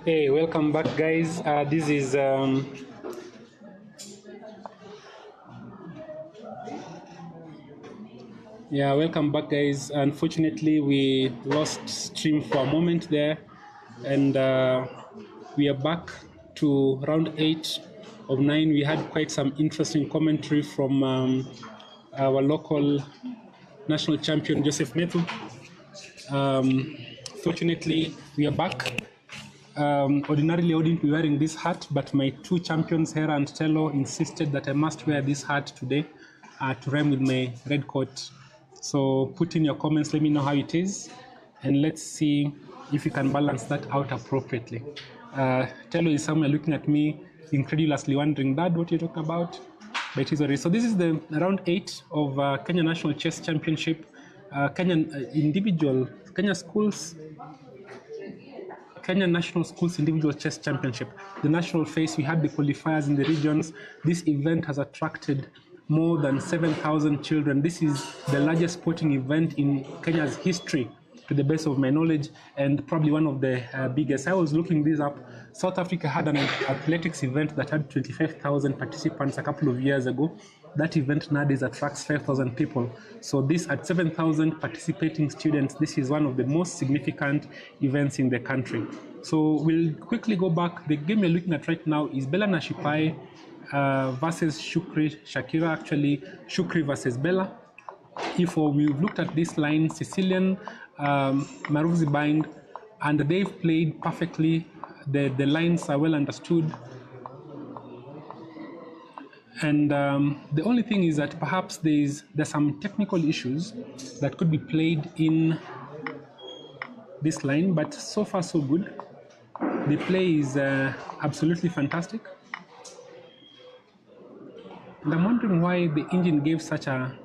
Hey, welcome back, guys. This is yeah, welcome back, guys. Unfortunately, we lost stream for a moment there, and we are back to round 8 of 9. We had quite some interesting commentary from our local national champion Joseph Metu. Fortunately, we are back. Ordinarily, I wouldn't be wearing this hat, but my two champions, Hera and Tello, insisted that I must wear this hat today to rhyme with my red coat. So put in your comments, let me know how it is, and let's see if you can balance that out appropriately. Tello is somewhere looking at me, incredulously wondering, Dad, what are you talking about? But it is already. So this is the round 8 of Kenya National Chess Championship, Kenya National Schools Individual Chess Championship. The national phase, we had the qualifiers in the regions. This event has attracted more than 7,000 children. This is the largest sporting event in Kenya's history, to the best of my knowledge, and probably one of the biggest. I was looking this up. South Africa had an athletics event that had 25,000 participants a couple of years ago. That event nowadays attracts 5,000 people. So this, at 7,000 participating students, this is one of the most significant events in the country. So we'll quickly go back. The game you're looking at right now is Bella Nashipai versus Shukri Shakira. Actually, Shukri versus Bella. If we've looked at this line, Sicilian, Maruzi bind, and they've played perfectly. The lines are well understood. And the only thing is that perhaps there's some technical issues that could be played in this line, but so far so good. The play is absolutely fantastic. And I'm wondering why the engine gave such a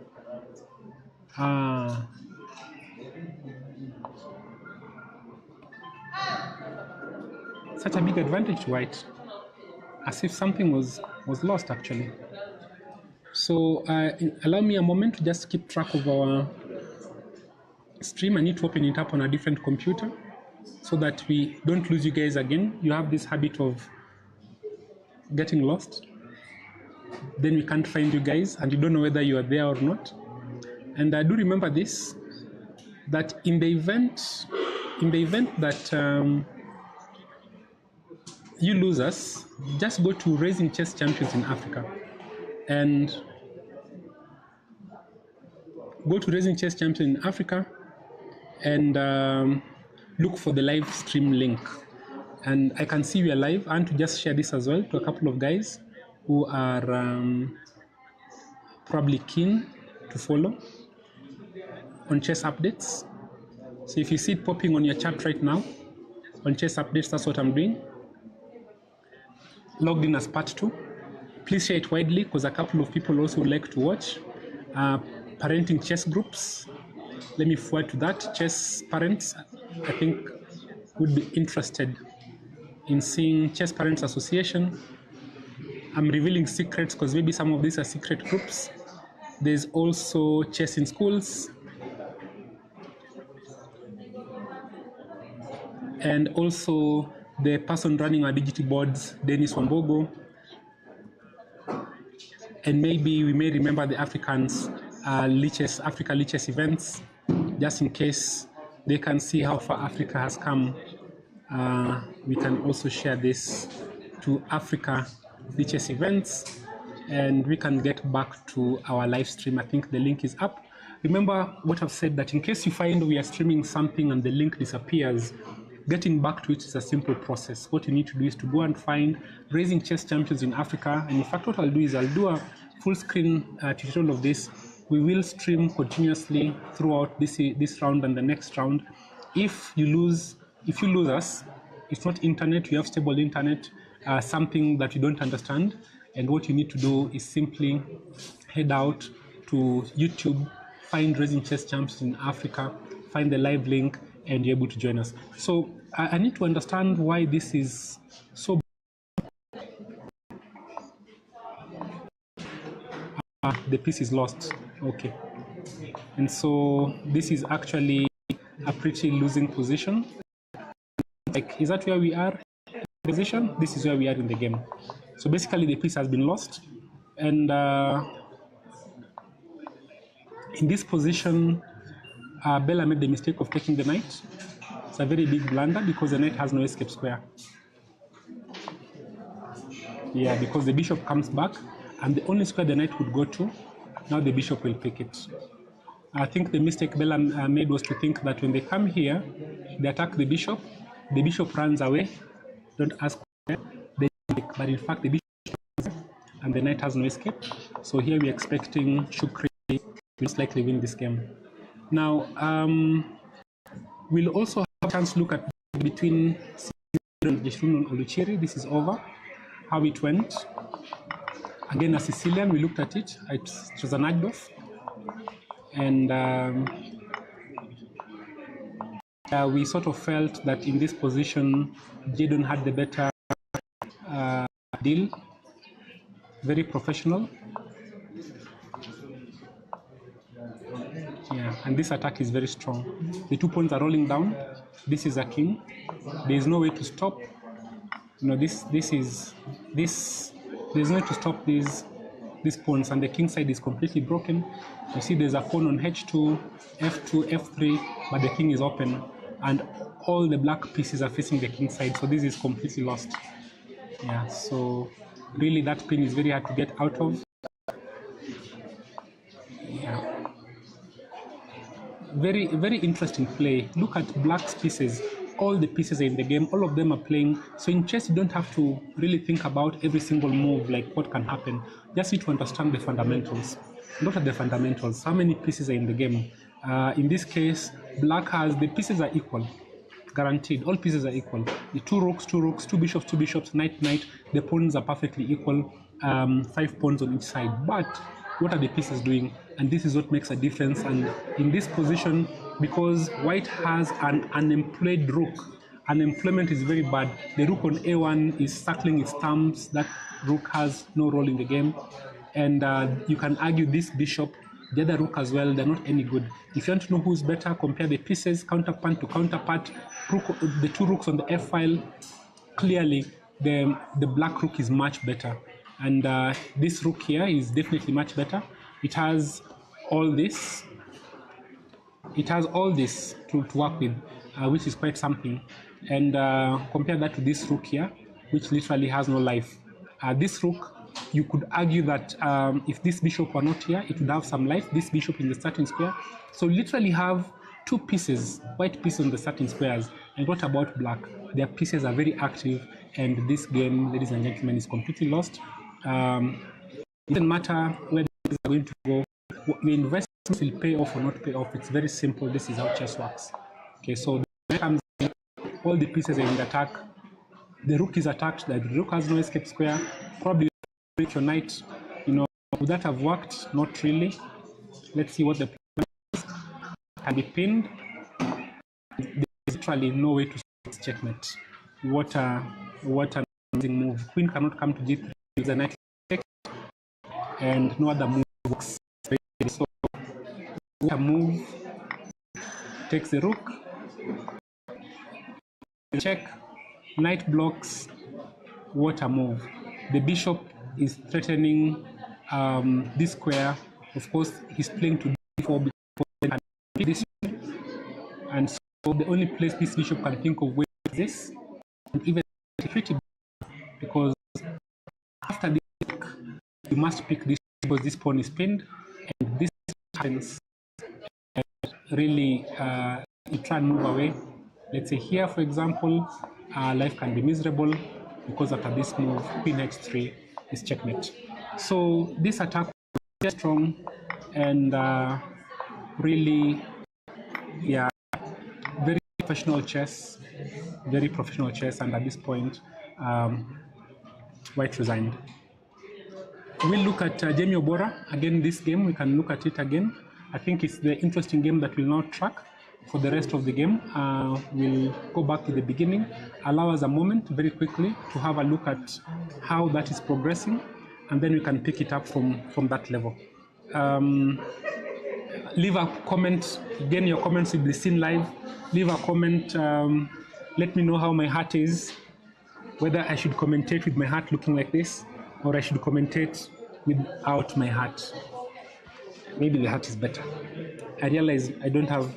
big advantage to white, as if something was lost actually. So allow me a moment to just keep track of our stream. I need to open it up on a different computer so that we don't lose you guys again. You have this habit of getting lost. Then we can't find you guys and you don't know whether you are there or not. And I do remember this, that in the event that you losers, just go to Raising Chess Champions in Africa and go to Raising Chess Champions in Africa and look for the live stream link. And I can see we are live, and to just share this as well to a couple of guys who are probably keen to follow on chess updates. So if you see it popping on your chat right now on chess updates, that's what I'm doing. Logged in as part 2. Please share it widely, because a couple of people also would like to watch. Parenting chess groups, let me forward to that. Chess parents, I think, would be interested in seeing Chess Parents Association. I'm revealing secrets because maybe some of these are secret groups. There's also Chess in Schools, and also the person running our digital boards, Dennis Wambogo. And maybe we may remember the Africans, Africa Lichess events, just in case they can see how far Africa has come. We can also share this to Africa Lichess events, and we can get back to our live stream. I think the link is up. Remember what I've said, that in case you find we are streaming something and the link disappears, getting back to it is a simple process. What you need to do is to go and find Raising Chess Champions in Africa. And in fact, what I'll do is I'll do a full screen tutorial of this. We will stream continuously throughout this round and the next round. If you lose us, it's not internet, you have stable internet, something that you don't understand. And what you need to do is simply head out to YouTube, find Raising Chess Champions in Africa, find the live link, and you're able to join us. So I need to understand why this is so. The piece is lost. Okay. And so this is actually a pretty losing position. Like, is that where we are? position, this is where we are in the game. So basically the piece has been lost, and in this position, Bella made the mistake of taking the knight. It's a very big blunder because the knight has no escape square. Yeah, because the bishop comes back, and the only square the knight would go to, now the bishop will pick it. I think the mistake Bella made was to think that when they come here, they attack the bishop runs away, don't ask where, but in fact the bishop and the knight has no escape. So here we're expecting Shukri to most likely win this game. Now, we'll also have a chance to look at between Jeshurun and Oluchiri. This is over, how it went. Again, a Sicilian, we looked at it. It was an Agdorf. And we sort of felt that in this position, Jadon had the better deal. Very professional. Yeah, and this attack is very strong. The 2 pawns are rolling down. This is a king. There is no way to stop. You know, there's no way to stop these pawns, and the king side is completely broken. You see there's a pawn on h2, f2, f3, but the king is open, and all the black pieces are facing the king side, so this is completely lost. Yeah, so really that pin is very hard to get out of. Yeah. Very, very interesting play. Look at black's pieces. All the pieces are in the game, all of them are playing. So in chess, you don't have to really think about every single move, like what can happen. Just need to understand the fundamentals. Look at the fundamentals. How many pieces are in the game? In this case, black has, the pieces are equal. Guaranteed, all pieces are equal. The two rooks, two bishops, knight, the pawns are perfectly equal, 5 pawns on each side. But what are the pieces doing? And this is what makes a difference. And in this position, because white has an unemployed rook, unemployment is very bad. The rook on a1 is circling its thumbs. That rook has no role in the game. And you can argue this bishop, the other rook as well, they're not any good. If you want to know who's better, compare the pieces, counterpart to counterpart. The 2 rooks on the f file, clearly the black rook is much better. And this rook here is definitely much better. It has all this. It has all this to work with, which is quite something. And compare that to this rook here, which literally has no life. This rook, you could argue that if this bishop were not here, it would have some life. This bishop in the starting square. So literally have 2 pieces, white pieces on the starting squares. And what about black? Their pieces are very active, and this game, ladies and gentlemen, is completely lost. It doesn't matter where the pieces are going to go. Your investments will pay off or not pay off. It's very simple. This is how chess works. Okay, so comes in, all the pieces are in the attack. The rook is attacked. The rook has no escape square. Probably your knight. You know, would that have worked? Not really. Let's see what the plan is. Can be pinned. There's literally no way to checkmate. What an amazing move. Queen cannot come to g3. The knight takes, and no other move works. So a move takes the rook, check, knight blocks. What a move. The bishop is threatening this square. Of course, he's playing to d4 before this, and so the only place this bishop can think of is this, and even pretty, because after this, you must pick this because this pawn is pinned, and this happens. Really, you try and move away. Let's say here, for example, life can be miserable because after this move, queen h3 is checkmate. So this attack was very strong, and really, yeah, very professional chess, and at this point, white resigned. We'll look at Jamie Obora again. This game, we can look at it again. I think it's the interesting game that we'll now track for the rest of the game. We'll go back to the beginning. Allow us a moment very quickly to have a look at how that is progressing, and then we can pick it up from that level. Leave a comment. Again, your comments will be seen live. Leave a comment. Let me know how my heart is. whether I should commentate with my hat looking like this or I should commentate without my hat. Maybe the hat is better. I realize I don't have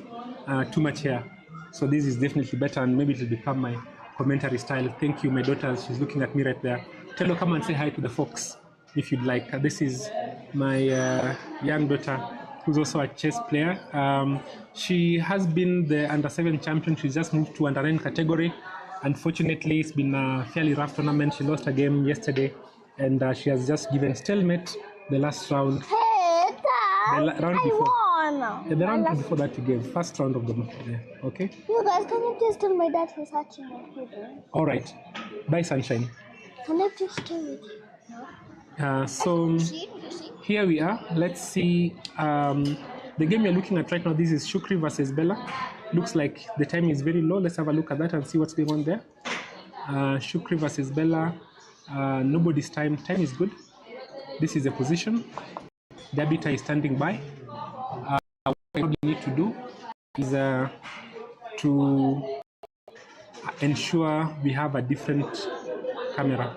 too much hair, so this is definitely better, and maybe it will become my commentary style. Thank you, my daughter. She's looking at me right there. Tell her, come and say hi to the folks if you'd like. This is my young daughter, who's also a chess player. She has been the under-7 champion. She's just moved to under-9 category. Unfortunately, it's been a fairly rough tournament. She lost a game yesterday, and she has just given stalemate the last round. Dad, round before. I The round before that you gave, first round of the okay? You guys, can you please tell my dad he's hatching my video? All right. Bye, sunshine. Can I please tell it? So here we are. Let's see. The game you're looking at right now, this is Shukri versus Bella. Looks like the time is very low. Let's have a look at that and see what's going on there. Shukri versus Bella. Nobody's time. Time is good. This is a position. The arbiter is standing by. What we need to do is to ensure we have a different camera.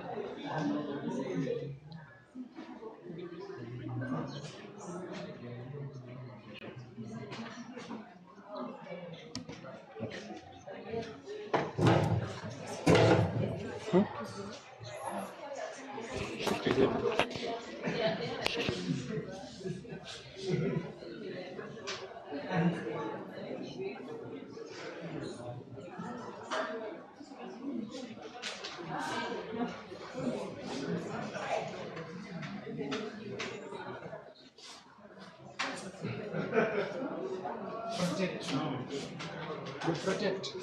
Project.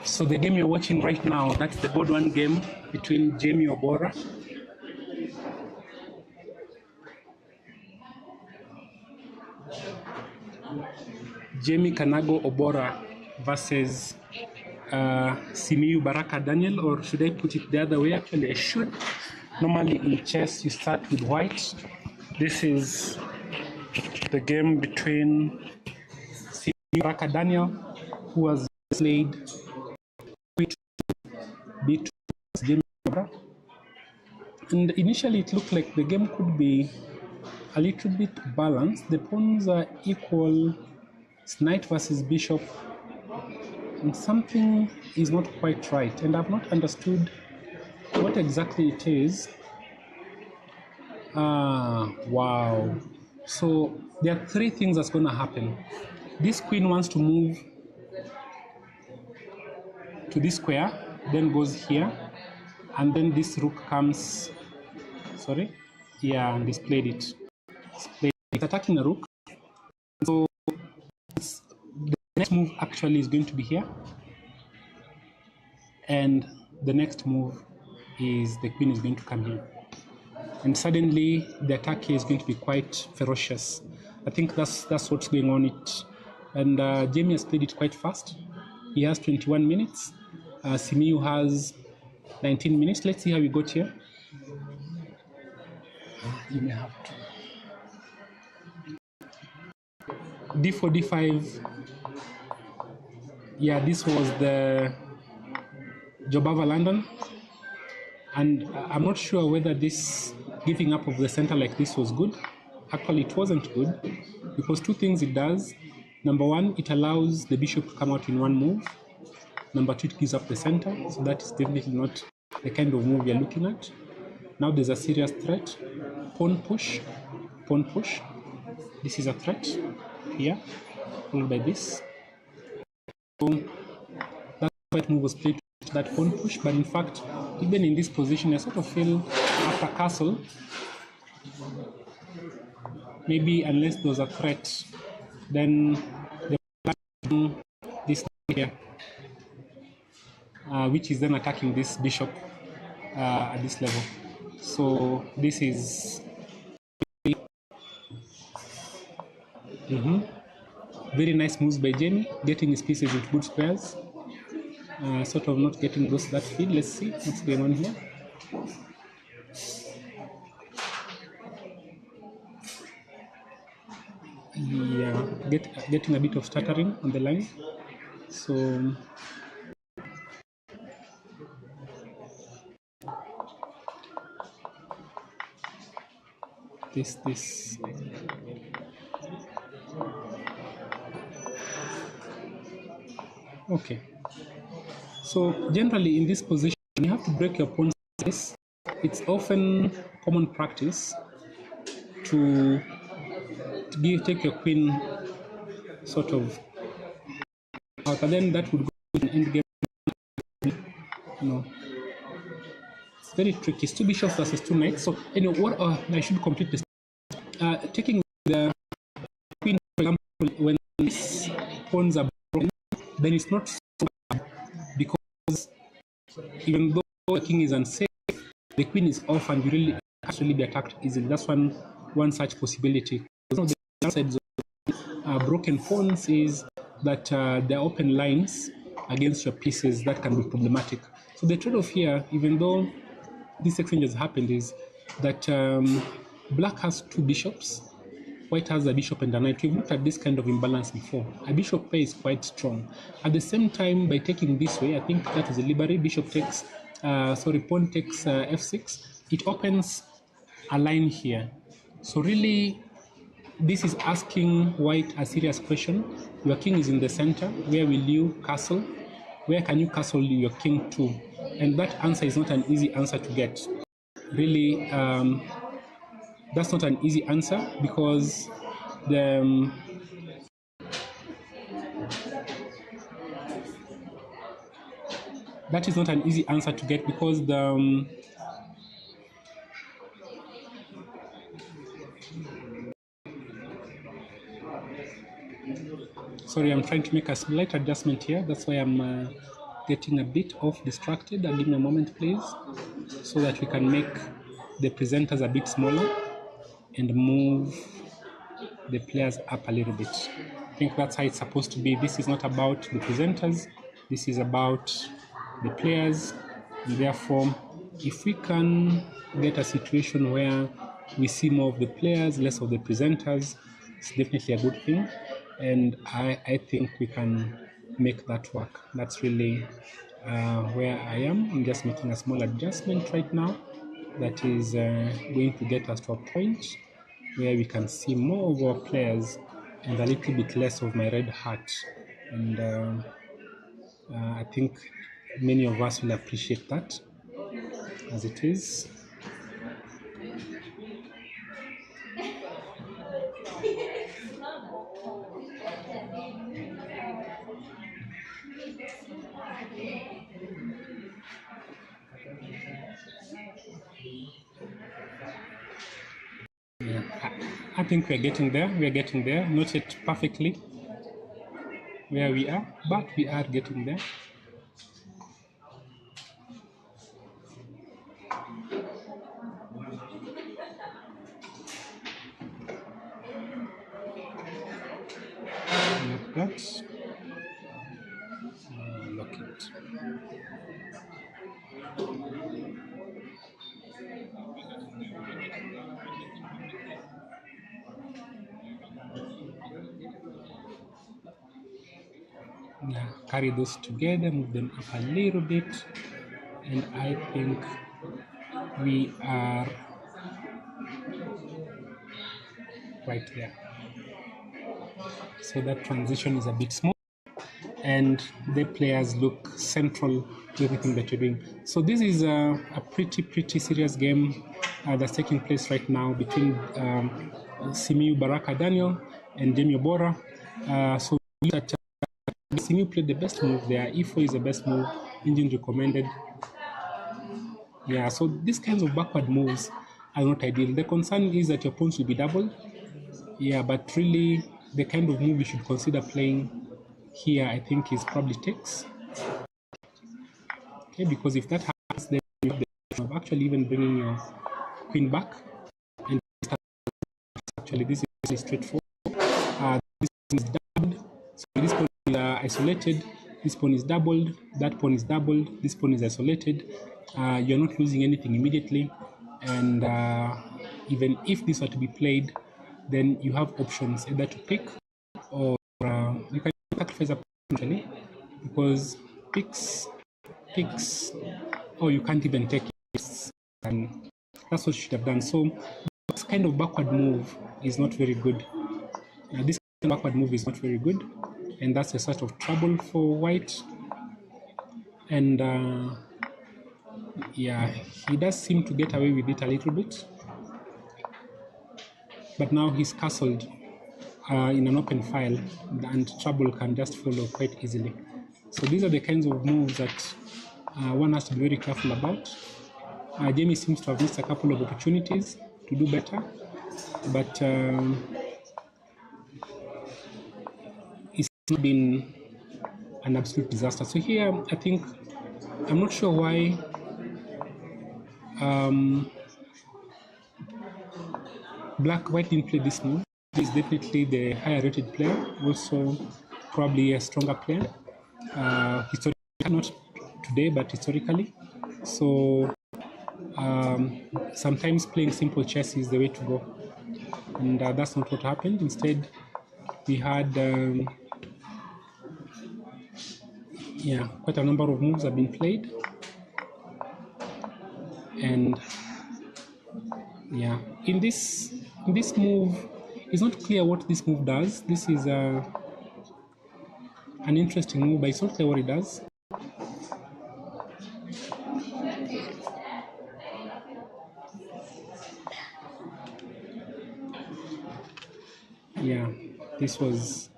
So the game you're watching right now, that's the board one game between Jamie Obora Jamie Kanago Obora versus Simiyu Baraka Daniel, or should I put it the other way? Actually, I should. Normally in chess, you start with white. This is the game between Simiyu Baraka Daniel, who has played B2 Jamie Obora. And initially, it looked like the game could be a little bit balanced. The pawns are equal. It's knight versus bishop, and something is not quite right, and I've not understood what exactly it is. Wow. So there are three things that's going to happen. This queen wants to move to this square, then goes here, and then this rook comes, and displayed it. It's attacking a rook. So the next move actually is going to be here, and the next move is the queen is going to come here, and suddenly the attack here is going to be quite ferocious. I think that's what's going on. And Jamie has played it quite fast. He has 21 minutes. Simiyu has 19 minutes. Let's see how we got here. You may have to. D4, D5. Yeah, this was the Jobava London. And I'm not sure whether this giving up of the center like this was good. Actually, it wasn't good, because two things it does. Number one, it allows the bishop to come out in one move. Number two, it gives up the center. So that is definitely not the kind of move you're looking at. Now there's a serious threat. Pawn push, pawn push. This is a threat here, followed by this. So that white move was played to that pawn push, but in fact, even in this position, I sort of feel after castle, maybe unless there's a threat, then this here, which is then attacking this bishop at this level. So this is very nice moves by Jamie, getting his pieces with good squares. Sort of not getting that feed. Let's see what's going on here. Yeah, getting a bit of stuttering on the line. So this. Okay. So generally in this position, you have to break your pawn's space. It's often common practice to take your queen sort of out, and then that would go to an end game. It's very tricky. It's two bishops versus two knights. So anyway, what I should complete this. Taking the queen, for example, when these pawns are broken, then it's not so bad, because even though the king is unsafe, the queen is off, and you really actually be attacked easily. That's one such possibility. The downsides of broken pawns is that there are open lines against your pieces that can be problematic. So the trade-off here, even though this exchange has happened, is that black has two bishops, white has a bishop and a knight. We've looked at this kind of imbalance before. A bishop pair is quite strong. At the same time, by taking this way, I think that is a liberty. Bishop takes, pawn takes f6. It opens a line here. So really, this is asking white a serious question. Your king is in the center. Where will you castle? Where can you castle your king to? And that answer is not an easy answer to get. Really, that's not an easy answer because that is not an easy answer to get because sorry, I'm trying to make a slight adjustment here. That's why I'm getting a bit distracted. Give me a moment, please, so that we can make the presenters a bit smaller and move the players up a little bit. I think that's how it's supposed to be. This is not about the presenters. This is about the players. And therefore, if we can get a situation where we see more of the players, less of the presenters, it's definitely a good thing. And I think we can make that work. That's really where I am. I'm just making a small adjustment right now that is going to get us to a point where we can see more of our players and a little bit less of my red hat. And I think many of us will appreciate that as it is. Yeah, I think we're getting there. We're getting there. Not yet perfectly where we are, but we are getting there. Like that. Lock it. Yeah, carry those together, move them up a little bit, and I think we are right there. So that transition is a bit small, and the players look central to everything that you're doing. So this is a pretty serious game that's taking place right now between Simiyu Baraka Daniel and Jamie Obora. So that Simiyu played the best move there. E4 is the best move. Engine recommended. Yeah, so these kinds of backward moves are not ideal. The concern is that your pawns will be doubled. Yeah, but really the kind of move you should consider playing here, I think, is probably takes. Okay, because if that happens, then you have the option of actually even bringing your queen back. And actually, this is straightforward. This is doubled. So this pawn is isolated. This pawn is doubled. That pawn is doubled. This pawn is isolated. You're not losing anything immediately. And even if this were to be played, then you have options either to pick or you can sacrifice a potentially because picks, or you can't even take it. And that's what you should have done. So this kind of backward move is not very good. This kind of backward move is not very good, and that's a sort of trouble for white. And yeah, he does seem to get away with it a little bit, but now he's castled in an open file, and trouble can just follow quite easily. So these are the kinds of moves that one has to be very careful about. Jamie seems to have missed a couple of opportunities to do better, but it's not been an absolute disaster. So here, I think, I'm not sure why White didn't play this move. He's definitely the higher rated player, also probably a stronger player. Historically, not today, but historically. So sometimes playing simple chess is the way to go. And that's not what happened. Instead, we had quite a number of moves have been played. And in this move, it's not clear what this move does. This is an interesting move, but it's not clear what it does. Yeah, this was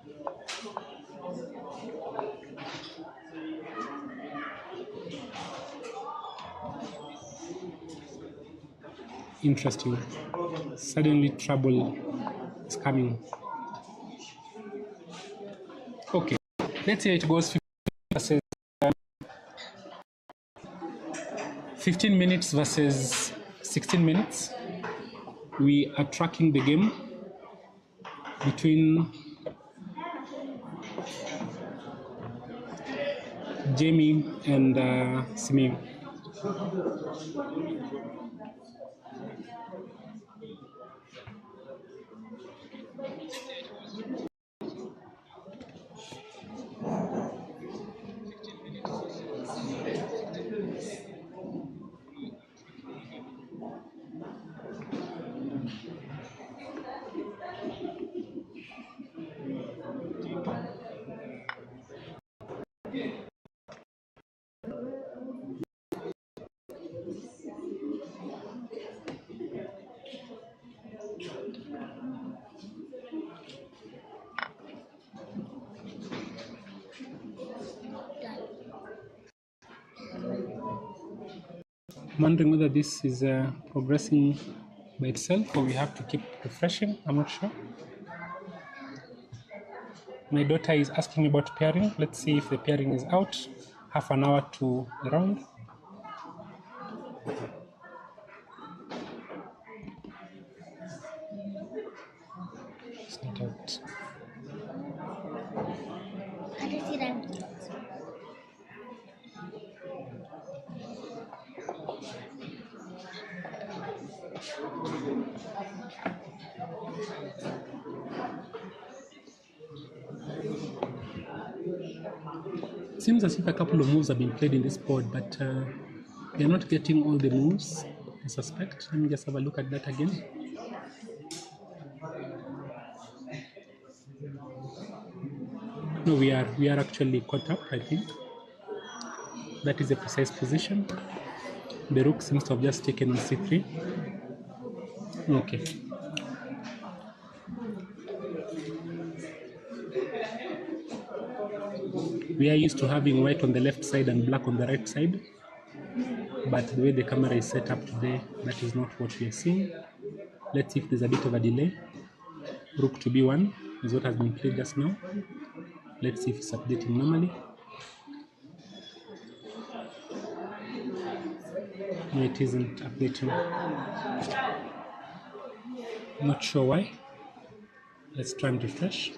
interesting. Suddenly trouble is coming. Okay, let's see how it goes. 15 minutes versus 16 minutes. We are tracking the game between Jamie and Simi. I'm wondering whether this is progressing by itself or we have to keep refreshing. I'm not sure. My daughter is asking me about pairing. Let's see if the pairing is out. Half an hour to the round. It's not out. Seems as if a couple of moves have been played in this board, but they're not getting all the moves, I suspect. Let me just have a look at that again. No, we are actually caught up, I think. That is a precise position. The rook seems to have just taken on c3. Okay. We are used to having white on the left side and black on the right side, but the way the camera is set up today, that is not what we are seeing. Let's see if there's a bit of a delay. Rook to b1 is what has been played just now. Let's see if it's updating normally. No, it isn't updating. Not sure why. Let's try and refresh.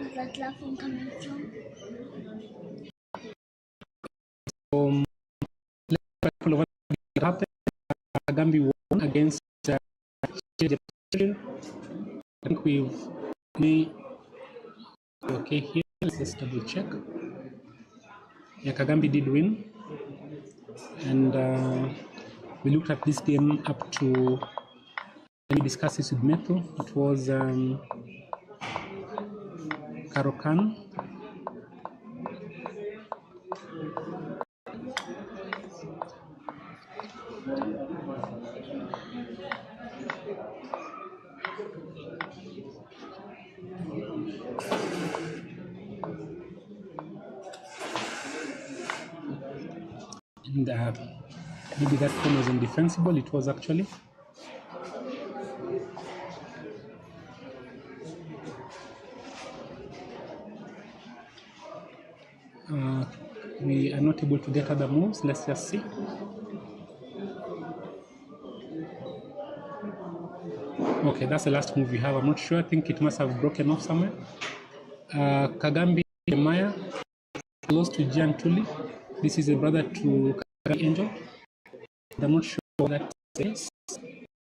is that laughing coming from? What happened? Kagambi won against Chile. I think okay here. Let's just double check. Yeah, Kagambi did win, and we looked at this game up to. Let me discuss this with Metho. It was Karokan. And maybe that phone was indefensible. It was actually. We are not able to get other moves. Let's just see. Okay, that's the last move we have. I'm not sure. I think it must have broken off somewhere. Kagambi Maya lost to Gian Tuli. This is a brother to Kagambi Angel. I'm not sure what that says.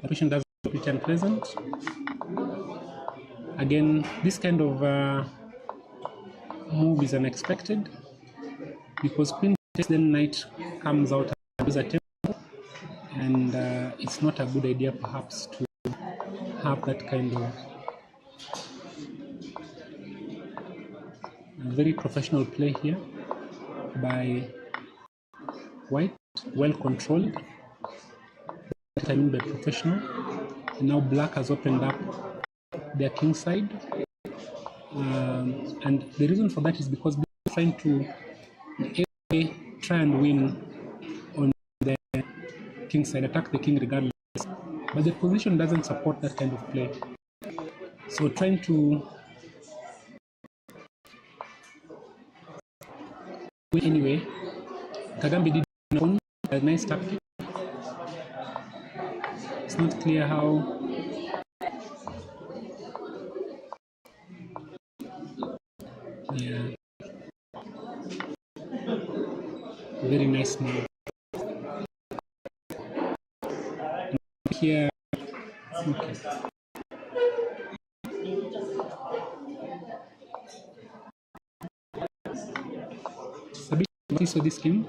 The patient does look pretty unpleasant. Again, this kind of move is unexpected because Queen takes, then Knight comes out and does a tempo, and it's not a good idea perhaps to have that kind of very professional play here by White, well controlled. What I mean by professional. And now Black has opened up their king side, and the reason for that is because Black is trying to try and win on the king side, attack the king regardless, but the position doesn't support that kind of play. So trying to win anyway, Kagambi did a nice tactic. It's not clear how. Yeah, very nice move. Here, okay. It's a bit notice of this game.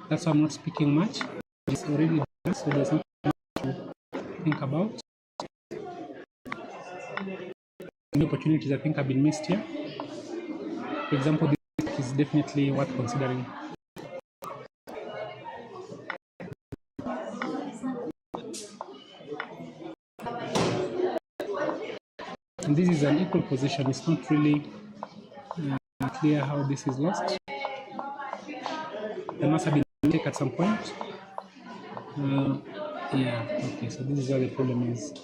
That's why I'm not speaking much. It's already done, so there's not much to think about. Many opportunities I think have been missed here. For example, this is definitely worth considering. And this is an equal position. It's not really clear how this is lost. There must have been a mistake at some point. Yeah, okay, so this is where the problem is.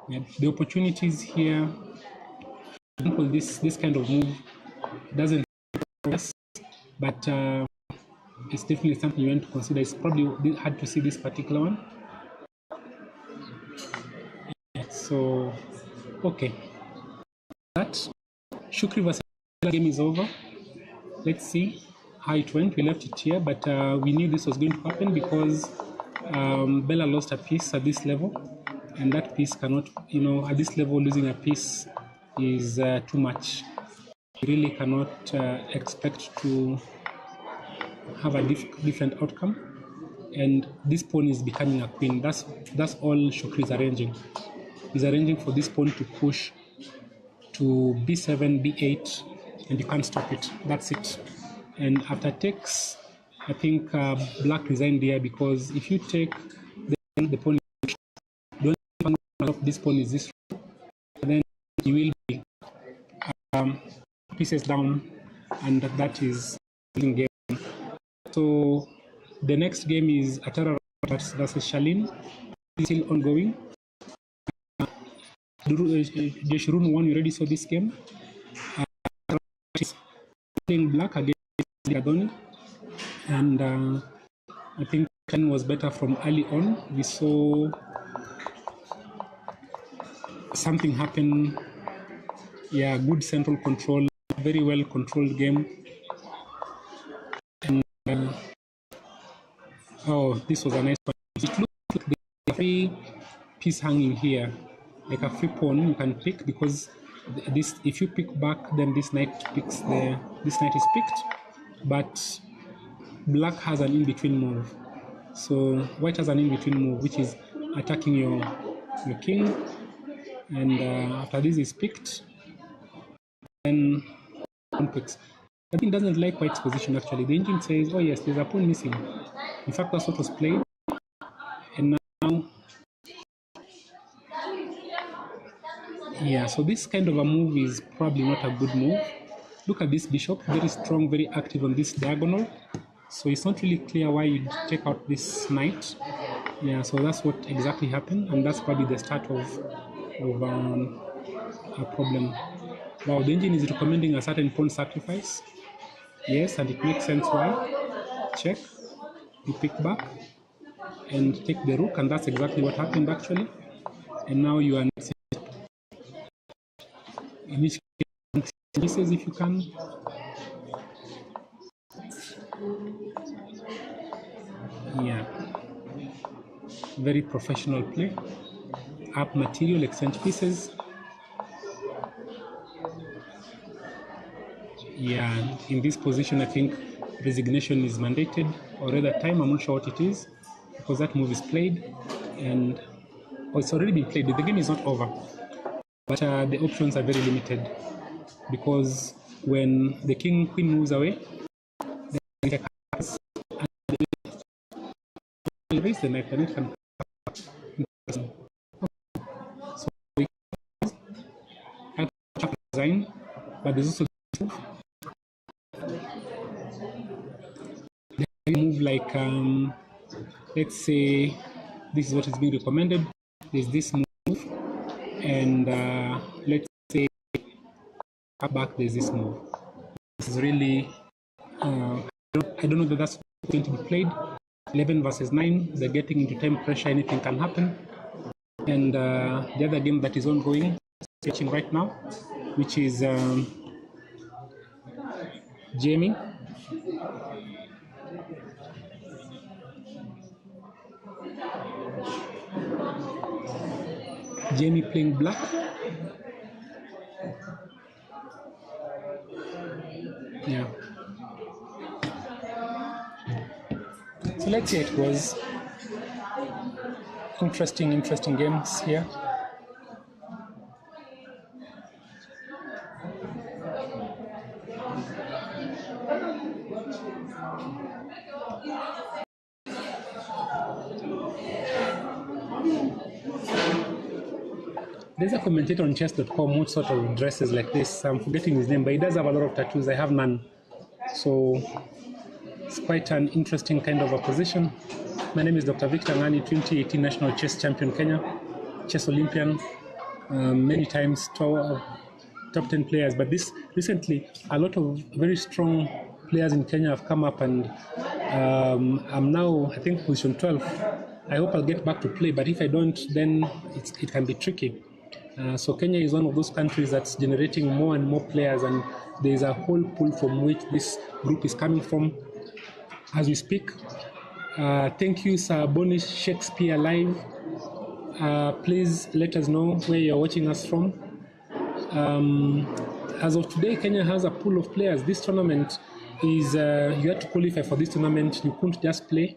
Yeah, the opportunities here, for example, this kind of move doesn't progress, but it's definitely something you want to consider. It's probably hard to see this particular one. So, okay. That Shukri versus game is over. Let's see how it went. We left it here, but we knew this was going to happen because Bella lost a piece at this level, and that piece cannot, at this level, losing a piece is too much. You really cannot expect to have a different outcome. And this pawn is becoming a queen. That's all Shukri is arranging. He's arranging for this pawn to push to b7, b8, and you can't stop it. That's it. And after takes, I think Black resigned here because if you take, then the pawn is the only of this pawn is this, then you will be pieces down, and that is game. So the next game is Atara versus Shalin. It's still ongoing. Jeshurun won. You already saw this game. Playing Black against Adoni, and I think Ken was better from early on. We saw something happen. Yeah, good central control, very well controlled game. And oh, this was a nice one. It looks like there's a free piece hanging here, like a free pawn you can pick, because this, if you pick back, then this knight picks the, this knight is picked, but black has an in-between move. So white has an in-between move, which is attacking your king, and after this is picked, then pawn picks. The thing doesn't like white's position actually. The engine says, oh yes, there's a pawn missing. In fact, that's what was played. And now, yeah, so this kind of a move is probably not a good move. Look at this bishop, very strong, very active on this diagonal. So it's not really clear why you take out this knight. Yeah, so that's what exactly happened, and that's probably the start of a problem. Wow, the engine is recommending a certain pawn sacrifice. Yes, and it makes sense why. Check, you pick back and take the rook, and that's exactly what happened actually. And now you are in which case pieces if you can. Yeah, very professional play. Up material, exchange pieces. Yeah, in this position I think resignation is mandated, or rather time, I'm not sure what it is, because that move is played, and it's already been played. The game is not over, but the options are very limited, because when the king-queen moves away, then the raise the knight, the knight can. So we can design, but there's also move like let's say this is what is being recommended. There's this move, and let's say up back there's this move. This is really I don't know that that's going to be played. 11 versus 9, they're getting into time pressure, anything can happen. And the other game that is ongoing, sketching right now, which is Jamie. Jamie playing black. Yeah. So let's see how it goes. Interesting games here. There's a commentator on chess.com who sort of dresses like this. I'm forgetting his name, but he does have a lot of tattoos. I have none. So it's quite an interesting kind of a position. My name is Dr. Victor Ngani, 2018 National Chess Champion Kenya, Chess Olympian, many times top 10 players. But this recently, a lot of very strong players in Kenya have come up, and I'm now, I think, position 12. I hope I'll get back to play, but if I don't, then it can be tricky. So Kenya is one of those countries that's generating more and more players, and there's a whole pool from which this group is coming from as we speak. Thank you, Sir Bonish Shakespeare Live. Please let us know where you're watching us from. As of today, Kenya has a pool of players. This tournament is, you had to qualify for this tournament. You couldn't just play.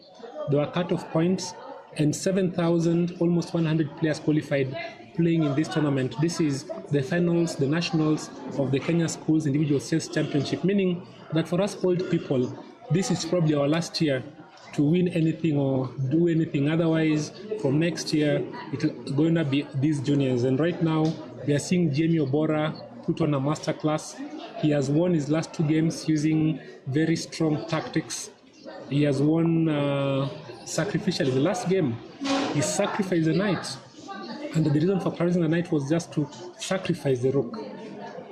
There were cut-off points, and 7,000, almost 100 players qualified playing in this tournament. This is the finals, the nationals of the Kenya Schools Individual Chess Championship, meaning that for us old people, this is probably our last year to win anything or do anything. Otherwise, from next year, it's going to be these juniors. And right now, we are seeing Jamie Obora put on a masterclass. He has won his last 2 games using very strong tactics. He has won sacrificially. The last game, he sacrificed the knight. And the reason for carrying the knight was just to sacrifice the rook.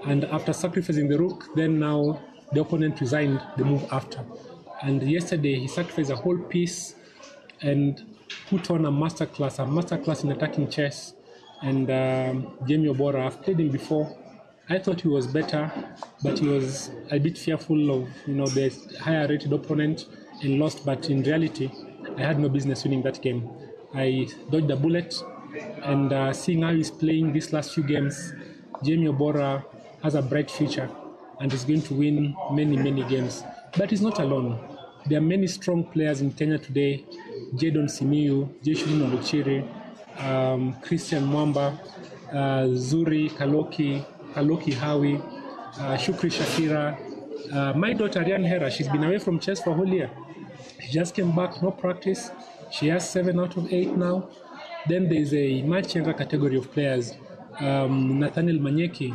And after sacrificing the rook, then now the opponent resigned the move after. And yesterday, he sacrificed a whole piece and put on a masterclass in attacking chess. and Jamie Obora. I've played him before. I thought he was better, but he was a bit fearful of the higher rated opponent and lost. But in reality, I had no business winning that game. I dodged a bullet, and seeing how he's playing these last few games, Jamie Obora has a bright future and is going to win many games. But he's not alone. There are many strong players in Kenya today: Jadon Simiyu, Jeshurun Oluchiri, Christian Mwamba, Zuri Kaloki Hawi, Shukri Shakira. My daughter Ariane Hera, she's been away from chess for a whole year. She just came back, no practice. She has 7 out of 8 now. Then there's a much younger category of players, Nathaniel Manyeki,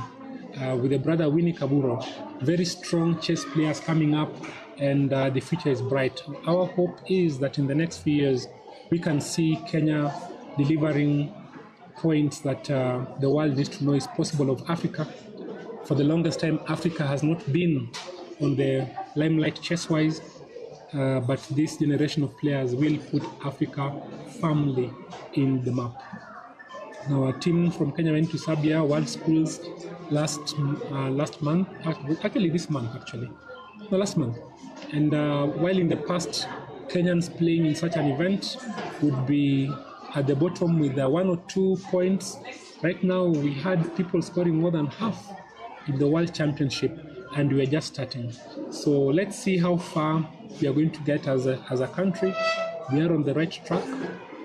with a brother Winnie Kaburo. Very strong chess players coming up, and the future is bright. Our hope is that in the next few years, we can see Kenya delivering points that the world needs to know is possible of Africa. For the longest time, Africa has not been on the limelight chess-wise, but this generation of players will put Africa firmly in the map. Now, our team from Kenya went to Serbia World Schools last month, actually this month, last month. And while in the past, Kenyans playing in such an event would be at the bottom with 1 or 2 points. Right now, we had people scoring more than half in the World Championship, and we are just starting. So let's see how far we are going to get as a country. We are on the right track.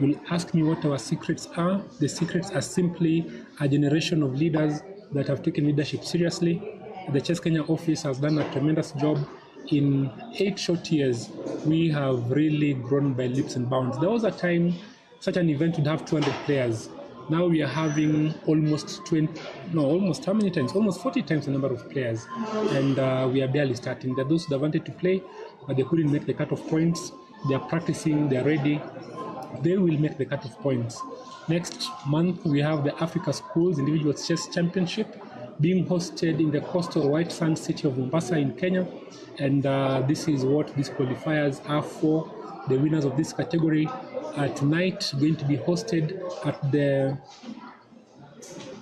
Will ask me what our secrets are. The secrets are simply a generation of leaders that have taken leadership seriously. The Chess Kenya office has done a tremendous job. In 8 short years, we have really grown by leaps and bounds. There was a time such an event would have 200 players. Now we are having almost 40 times the number of players, and we are barely starting. There are those that wanted to play, but they couldn't make the cut-off points. They are practicing, they are ready. They will make the cut-off points. Next month, we have the Africa Schools Individual Chess Championship being hosted in the coastal white sand city of Mombasa in Kenya, and this is what these qualifiers are for. The winners of this category are tonight going to be hosted at the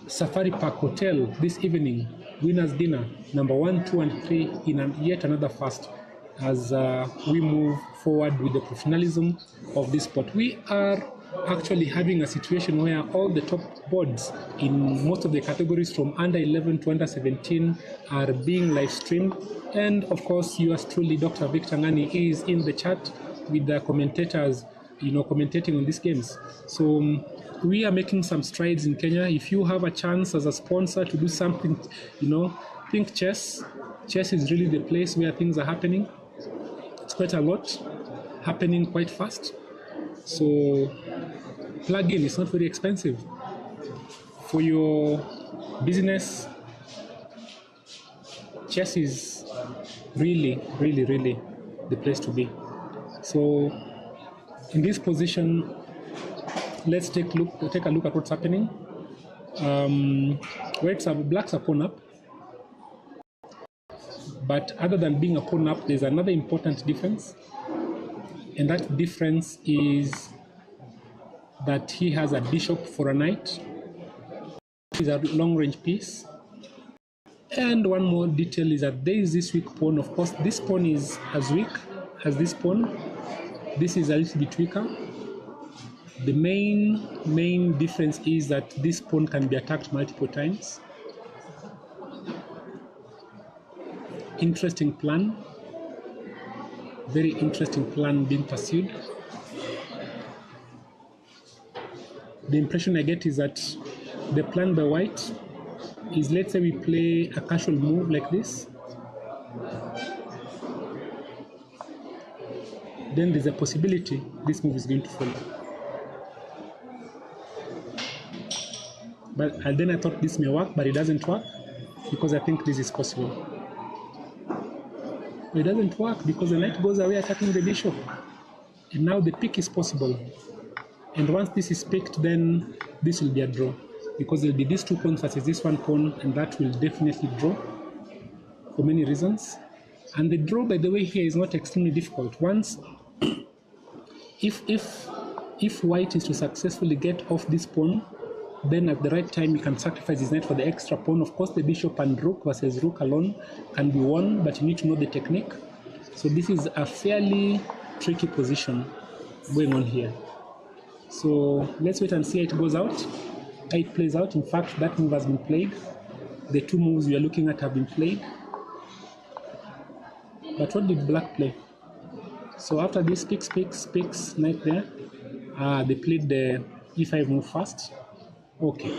Safari Park Hotel this evening. Winners dinner, number 1, 2, and 3 in yet another first, as we move forward with the professionalism of this sport. We are actually having a situation where all the top boards in most of the categories from under 11 to under 17 are being live streamed. And of course, yours truly, Dr. Victor Ngani, is in the chat with the commentators, commentating on these games. So we are making some strides in Kenya. If you have a chance as a sponsor to do something, think chess. Chess is really the place where things are happening. It's quite a lot happening quite fast. So plug in. It's not very expensive. For your business, chess is really the place to be. So in this position, let's take a look at what's happening. Blacks are pawn up, but other than being a pawn up, there's another important difference, and that difference is that he has a bishop for a knight. It's a long-range piece. And one more detail is that there is this weak pawn. Of course, this pawn is as weak as this pawn. This is a little bit weaker. The main difference is that this pawn can be attacked multiple times. Interesting plan. Very interesting plan being pursued. The impression I get is that the plan by white is, let's say we play a casual move like this. Then there's a possibility this move is going to follow. But then I thought this may work, but it doesn't work because I think this is possible. But it doesn't work because the knight goes away attacking the bishop. And now the pick is possible. And once this is picked, then this will be a draw, because there will be these 2 pawns versus this 1 pawn, and that will definitely draw for many reasons. And the draw, by the way, here is not extremely difficult. Once, if white is to successfully get off this pawn, Then at the right time, you can sacrifice his knight for the extra pawn. Of course, the bishop and rook versus rook alone can be won, but you need to know the technique. So this is a fairly tricky position going on here. So let's wait and see how it goes out, how it plays out. In fact, that move has been played. The two moves we are looking at have been played. But what did black play? So after this, picks, knight there. They played the e5 move first. Okay.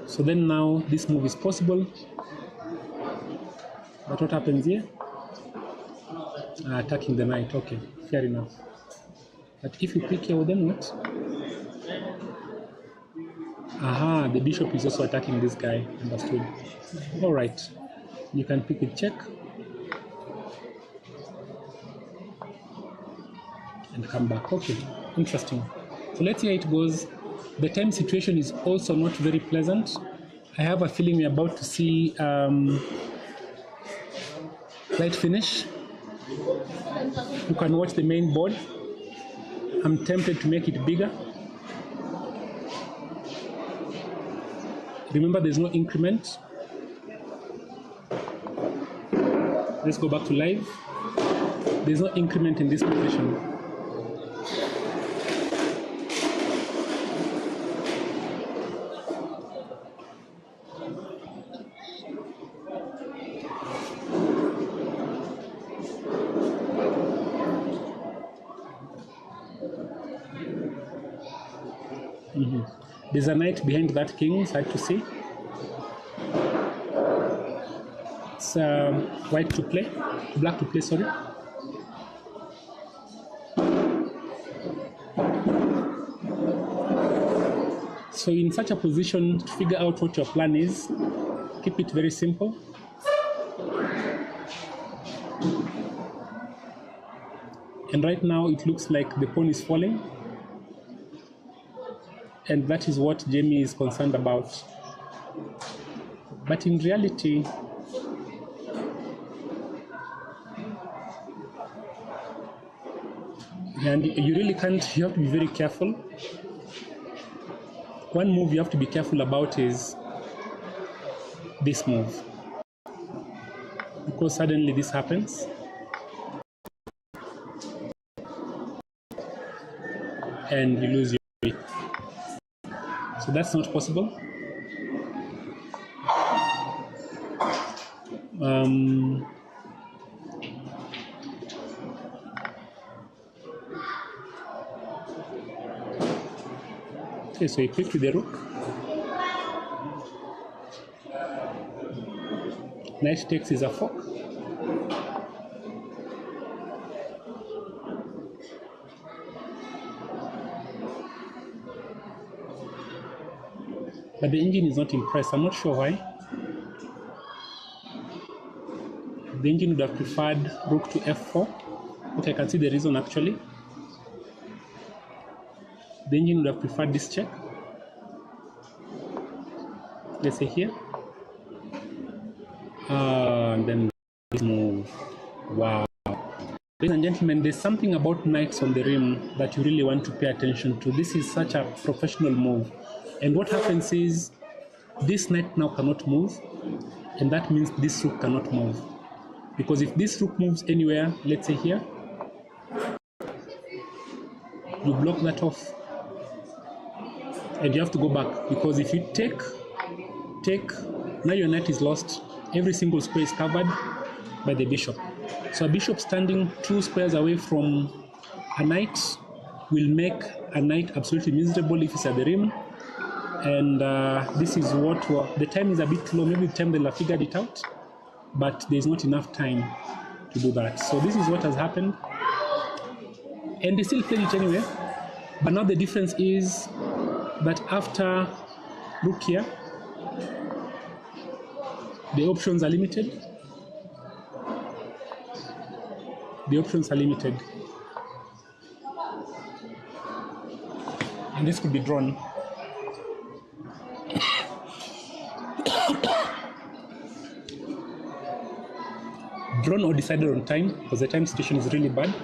So then now this move is possible. But what happens here? Attacking the knight. Okay, fair enough. But if you pick here, then what? Aha, the bishop is also attacking this guy. Understood. All right. You can pick with check. And come back. Okay, interesting. So let's see how it goes. The time situation is also not very pleasant. I have a feeling we're about to see light finish. You can watch the main board. I'm tempted to make it bigger. Remember, there's no increment. Let's go back to live. There's no increment in this position. There's a knight behind that king, side to see. It's white to play, black to play, sorry. So in such a position, to figure out what your plan is, keep it very simple. And right now it looks like the pawn is falling. And that is what Jamie is concerned about. But in reality, and you really can't, you have to be very careful. One move you have to be careful about is this move. Because suddenly this happens. And you lose your way. So that's not possible. Okay, so you pick with the rook. Knight takes is a fork. But the engine is not impressed. I'm not sure why. The engine would have preferred rook to f4. Okay, I can see the reason actually. The engine would have preferred this check. Let's say here. And then this move. Wow. Ladies and gentlemen, there's something about knights on the rim that you really want to pay attention to. This is such a professional move. And what happens is this knight now cannot move, and that means this rook cannot move. Because if this rook moves anywhere, let's say here, you block that off. And you have to go back, because if you take, now your knight is lost. Every single square is covered by the bishop. So a bishop standing 2 squares away from a knight will make a knight absolutely miserable if it's at the rim. And this is what the time is a bit low. Maybe the time they'll have figured it out, but there's not enough time to do that. So this is what has happened, and they still played it anyway. But now the difference is that after rook here, the options are limited. The options are limited, and this could be drawn. Drawn or decided on time, because the time situation is really bad.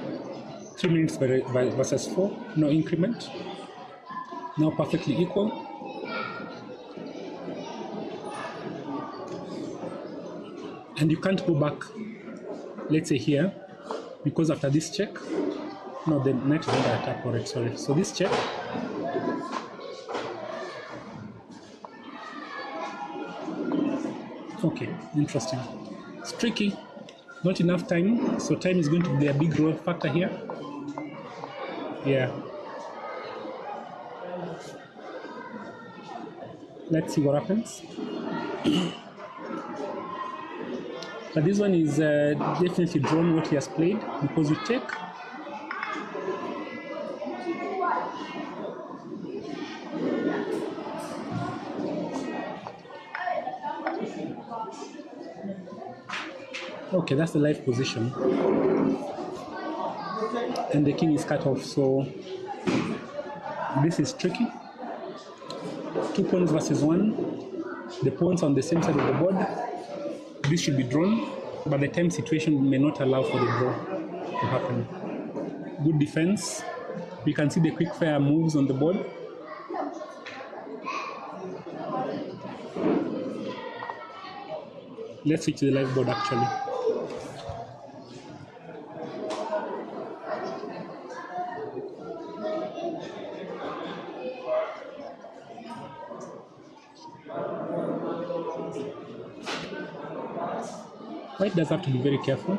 3 minutes versus 4, no increment. Now perfectly equal. And you can't go back, let's say here, because after this check, no, the knight is under attack for it, sorry. So this check, okay, interesting. It's tricky, not enough time, so time is going to be a big role factor here. Yeah. Let's see what happens. But this one is definitely drawn what he has played, because we take. Okay, that's the life position. And the king is cut off, so this is tricky. 2 pawns versus 1. The pawns on the same side of the board. This should be drawn, but the time situation may not allow for the draw to happen. Good defense. We can see the quick fire moves on the board. Let's switch to the live board actually. White does have to be very careful.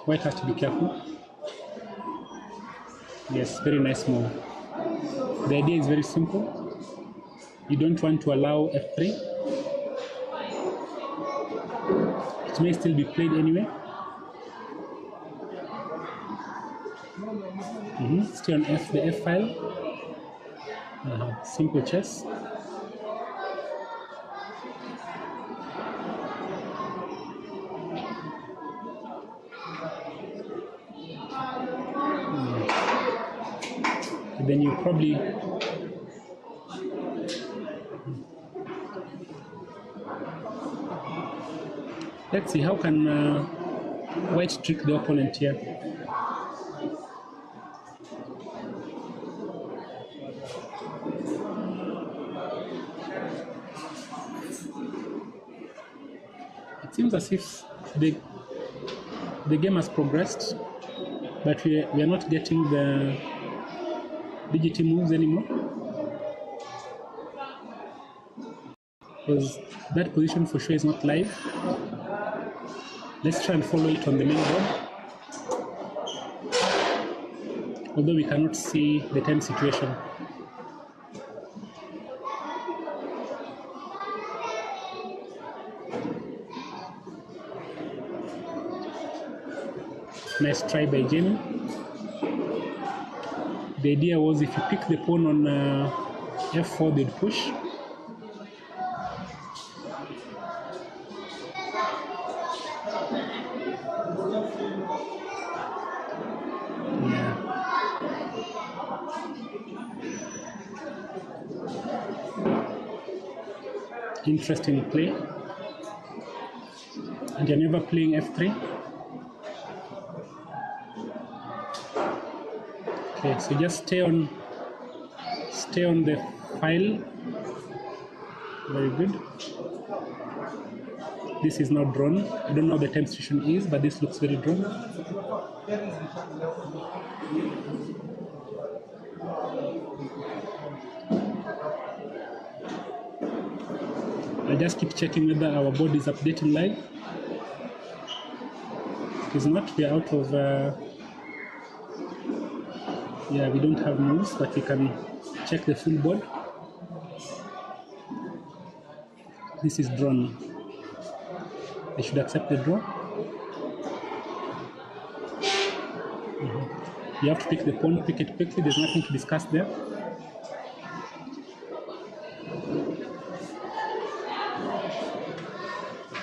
White has to be careful. Yes, very nice move. The idea is very simple. You don't want to allow f3. It may still be played anyway. Stay on F, the F file. Simple chess. Then you probably let's see how can white trick the opponent here. It seems as if the game has progressed, but we are not getting the DGT moves anymore, because that position for sure is not live. Let's try and follow it on the main board, although we cannot see the time situation. Nice try by Jamie. The idea was if you pick the pawn on f4, they'd push. Yeah. Interesting play. And you're never playing f3. Okay, so just stay on the file. Very good. This is not drawn. I don't know what the time situation is, but this looks very drawn. I just keep checking whether our board is updating live. It is not. We are out of. Yeah, we don't have moves, but we can check the full board. This is drawn. I should accept the draw. You have to pick the pawn, pick it quickly. There's nothing to discuss there.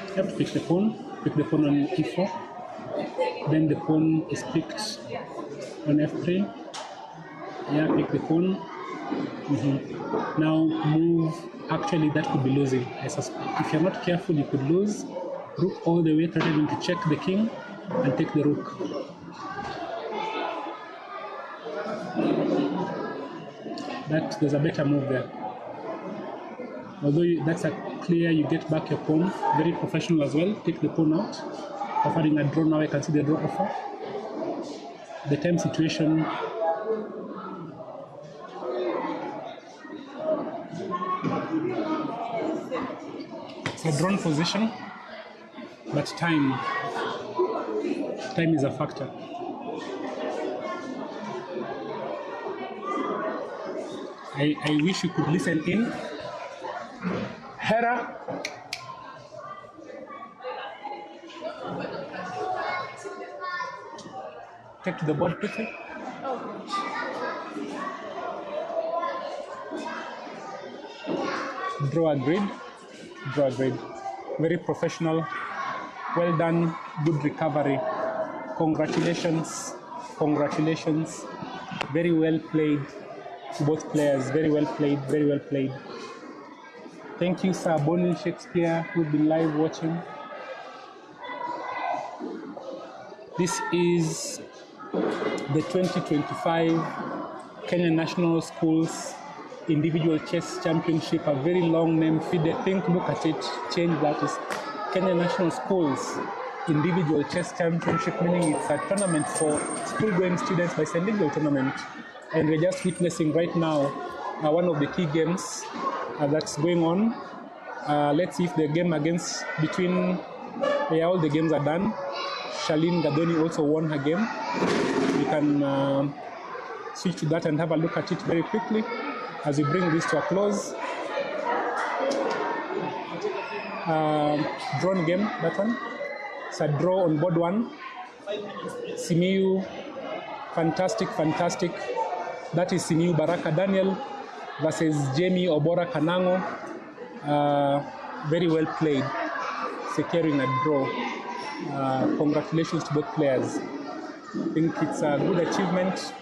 You have to pick the pawn on e4. Then the pawn is picked on f3. Yeah, pick the pawn. Now move. Actually, that could be losing. I suspect. If you're not careful, you could lose. Rook all the way, threatening to check the king and take the rook. That there's a better move there. Although that's a clear, you get back your pawn. Very professional as well. Take the pawn out. Offering a draw now, I can see the draw offer. The time situation. It's a drawn position, but time is a factor. I wish you could listen in. Hera. Take to the board quickly. Draw agreed. Draw agreed. Very professional. Well done. Good recovery. Congratulations. Congratulations. Very well played. Both players. Very well played. Very well played. Thank you, Sir Bonnie Shakespeare, who've been live watching. This is the 2025 Kenya National Schools Individual Chess Championship, a very long name. FIDE, think, look at it, change that. Is Kenya National Schools Individual Chess Championship, meaning it's a tournament for school-going students, but it's a legal tournament. And we're just witnessing right now one of the key games that's going on. Let's see if the game between all the games are done. Charlene Gadoni also won her game. We can switch to that and have a look at it very quickly as we bring this to a close. Drawn game, that one. It's a draw on board one. Simiyu, fantastic. That is Simiyu Baraka Daniel versus Jamie Obora Kanango. Very well played, securing a draw. Congratulations to both players. I think it's a good achievement,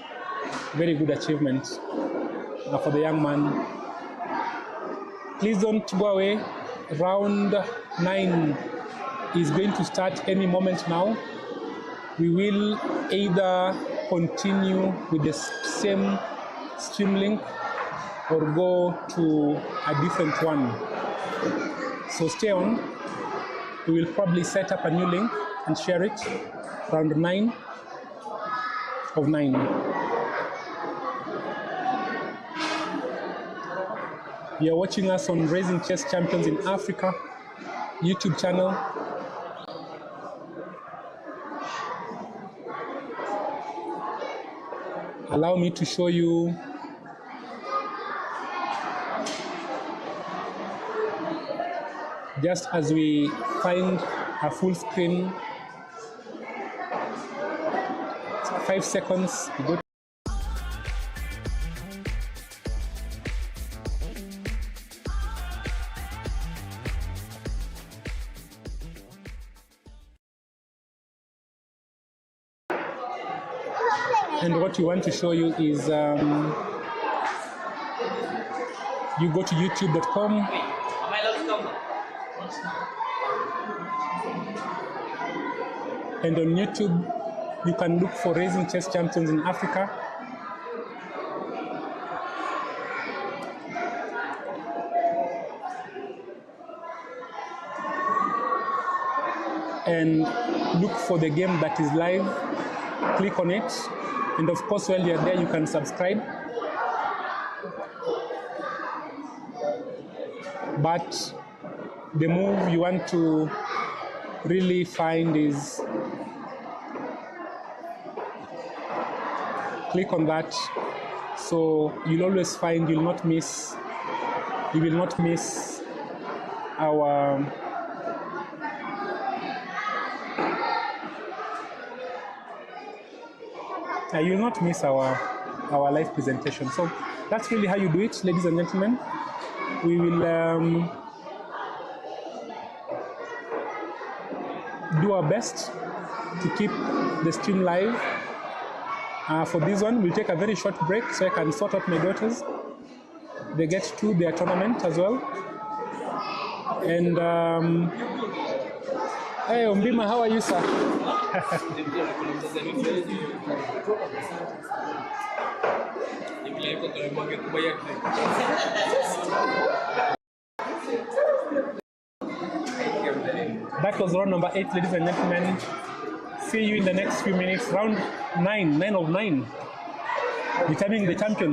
very good achievement for the young man. Please don't go away. Round 9 is going to start any moment now. We will either continue with the same stream link or go to a different one. So stay on. We will probably set up a new link and share it. Round 9 of 9. You are watching us on Raising Chess Champions in Africa YouTube channel. Allow me to show you just as we find a full screen. 5 seconds. Go. And what we want to show you is you go to youtube.com and on YouTube you can look for Raising Chess Champions in Africa. And look for the game that is live. Click on it. And of course, while you're there, you can subscribe. But the move you want to really find is click on that. So you'll always find, you will not miss our you will not miss our live presentation. So that's really how you do it, ladies and gentlemen. We will do our best to keep the stream live. For this one, we'll take a very short break so I can sort out my daughters. They get to their tournament as well. And Hey, Umbima, how are you, sir? That was round number 8, ladies and gentlemen. See you in the next few minutes. Round 9, 9 of 9. Determining the champions.